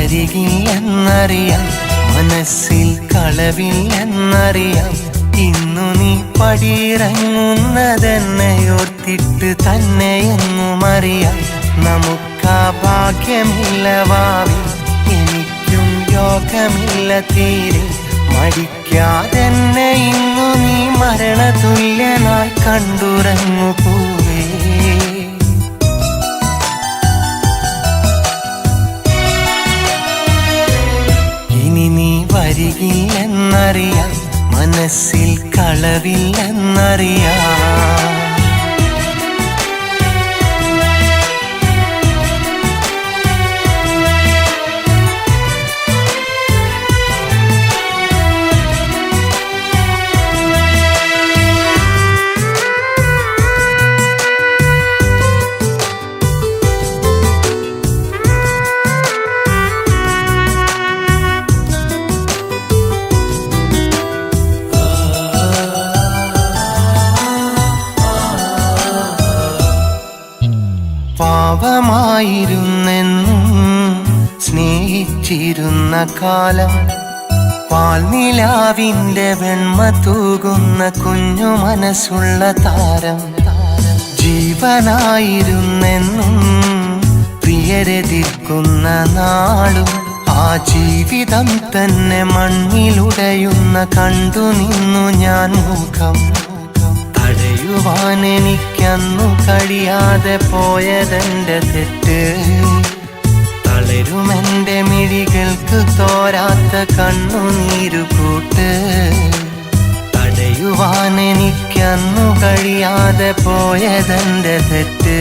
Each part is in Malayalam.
വരികില്ലെന്നറിയാം, മനസ്സിൽ കളവില്ലെന്നറിയാം. ഇന്നു നീ പടിയിറങ്ങുന്നതെന്നയോർത്തിട്ട് തന്നെയെന്നുമറിയാം. നമുക്കാ ഭാഗ്യമില്ല വാവി, എനിക്കും യോഗമില്ല തീരെ. മടിക്കാതെന്നെ ഇന്നു നീ മരണതുല്യനായി കണ്ടുറങ്ങു പോവേ. ഇനി നീ വരികില്ലെന്നറിയാം, മനസ്സിൽ കളവില്ലെന്നറിയാം. പാപമായിരുന്നെന്നും സ്നേഹിച്ചിരുന്ന കാലം, പാൽനിലാവിൻ്റെ വെണ്മ തൂകുന്ന കുഞ്ഞു മനസ്സുള്ള താരം. ജീവനായിരുന്നെന്നും പ്രിയരെതിർക്കുന്ന നാളും, ആ ജീവിതം തന്നെ മണ്ണിലുടയുന്ന കണ്ടു നിന്നു ഞാൻ മുഖം. തടയുവാൻ എനിക്കന്നു കഴിയാതെ പോയതെന്റെ തെറ്റ്, തളരുമെന്റെ മിഴികൾക്ക് തോരാത്ത കണ്ണുനീരുകൂട്ട്. തടയുവാൻ എനിക്കന്നു കഴിയാതെ പോയതെന്റെ തെറ്റ്,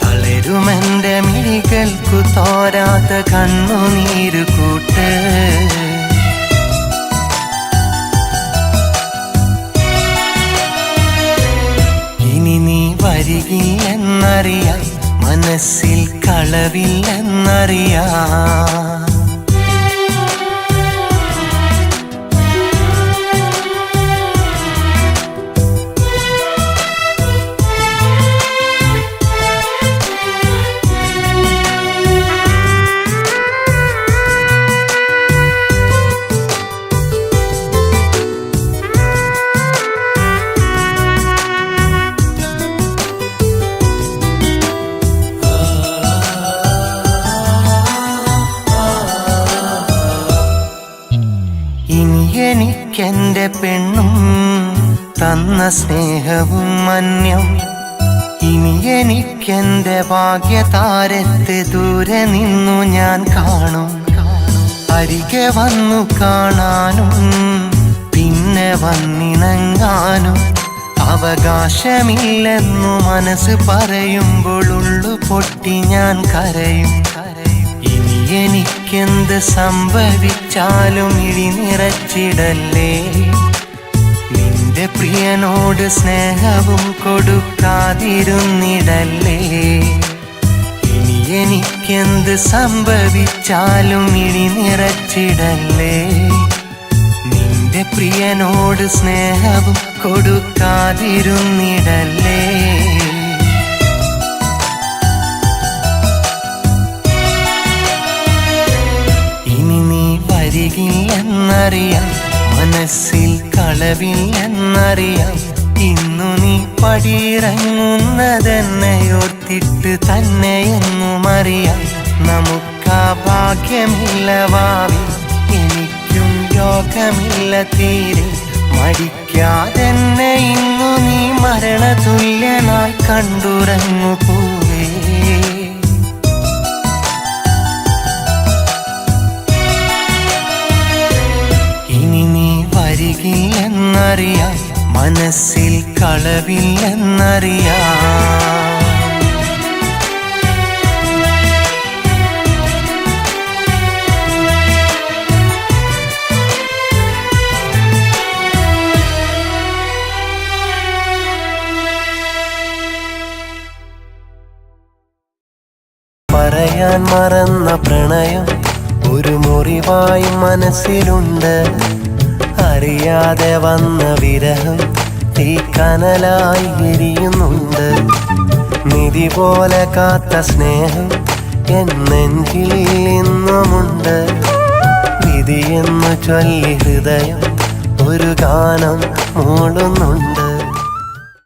തളരുമെന്റെ മിഴികൾക്കു തോരാത്ത കണ്ണുനീരുകൂട്ട്. വരികില്ലെന്നറിയാം, മനസ്സിൽ കളവില്ലെന്നറിയാം. എനിക്കെന്റെ പെണ്ണും തന്ന സ്നേഹവും മന്യം. ഇനി എനിക്കെന്റെ ഭാഗ്യതാരത്തെ ദൂരെ നിന്നു ഞാൻ കാണും. അരികെ വന്നു കാണാനും പിന്നെ വന്നിണങ്ങാനും അവകാശമില്ലെന്നു മനസ്സ് പറയുമ്പോൾ ഉള്ളു പൊട്ടി ഞാൻ കരയും. എനിക്കെന്ത് സംഭവിച്ചാലും ഇഴി നിറച്ചിടല്ലേ, നിന്റെ പ്രിയനോട് സ്നേഹവും കൊടുക്കാതിരുന്നിടല്ലേ. ഇനി എനിക്കെന്ത് സംഭവിച്ചാലും ഇഴി നിറച്ചിടല്ലേ, നിന്റെ പ്രിയനോട് സ്നേഹവും കൊടുക്കാതിരുന്നിടല്ലേ. വരികില്ലെന്നറിയാം, മനസ്സിൽ കളവില്ലെന്നറിയാം. ഇന്നു നീ പടിയിറങ്ങുന്നതെന്നയോർത്തിട്ട് തന്നെയെന്നുമറിയാം. നമുക്കാ ഭാഗ്യമില്ല വാവി, എനിക്കും യോഗമില്ല തീരെ. മടിക്കാതെന്നെ ഇന്നു നീ മരണതുല്യനായി കണ്ടുറങ്ങു പോവേ. വരികില്ലെന്നറിയാം, മനസ്സിൽ കളവില്ലെന്നറിയാം. പറയാൻ മറന്ന പ്രണയം ഒരു മുറിവായി മനസ്സിലുണ്ട്. അറിയാതെ വന്ന വിരഹം തീക്കനലായി എരിയുന്നുണ്ട്. നിധി പോലെ കാത്ത സ്നേഹം എൻ നെഞ്ചിൽ ഇന്നുമുണ്ട്. വിധിയെന്നു ചൊല്ലി ഹൃദയം ഒരു ഗാനം മൂളുന്നുണ്ട്.